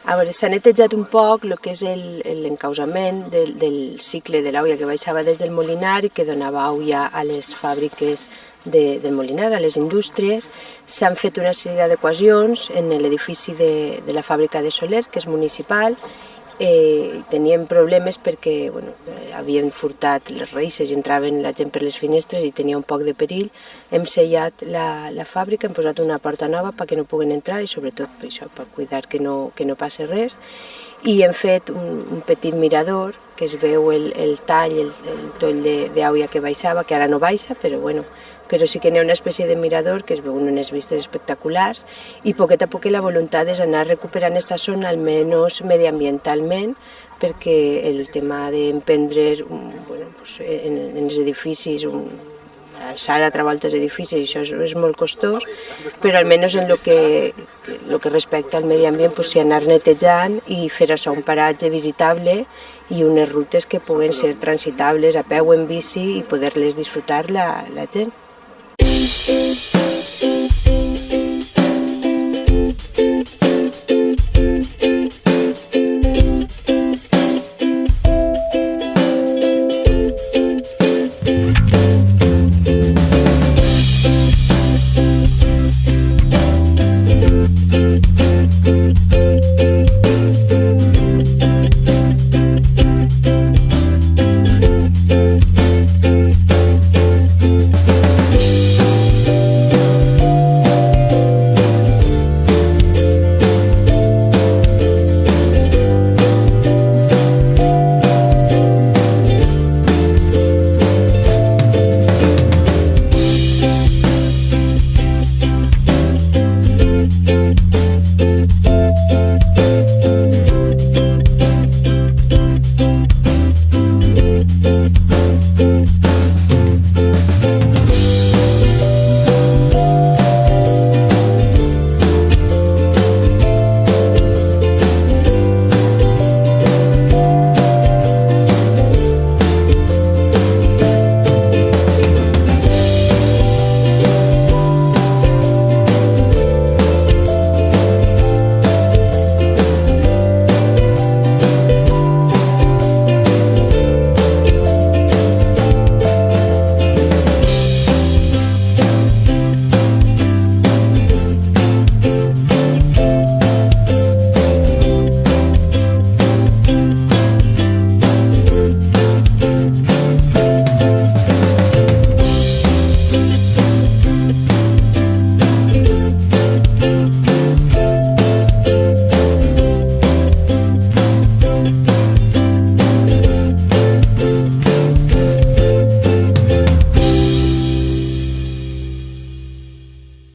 A veure, s'ha netejat un poc el que és l'encausament del cicle de l'aigua que baixava des del Molinar i que donava aigua a les fàbriques del Molinar, a les indústries. S'han fet una sèrie d'adequacions en l'edifici de la fàbrica de Soler, que és municipal. Teníem problemes perquè havien furtat les reixes i entraven la gent per les finestres i tenia un poc de perill. Hem sellat la fàbrica, hem posat una porta nova perquè no puguen entrar i sobretot per això, per cuidar que no passi res. I hem fet un petit mirador que es veu el tall, el toll d'aigua que baixava, que ara no baixa, però sí que n'hi ha una espècie de mirador que es veuen unes vistes espectaculars i poquet a poc la voluntat és anar recuperant aquesta zona, almenys mediambientalment, perquè el tema d'emprendre en els edificis, alçar a travoltes edificis, això és molt costós, però almenys en el que respecta al medi ambient, s'hi anar netejant i fer això un paratge visitable i unes rutes que puguen ser transitables a peu o en bici i poder-les disfrutar la gent.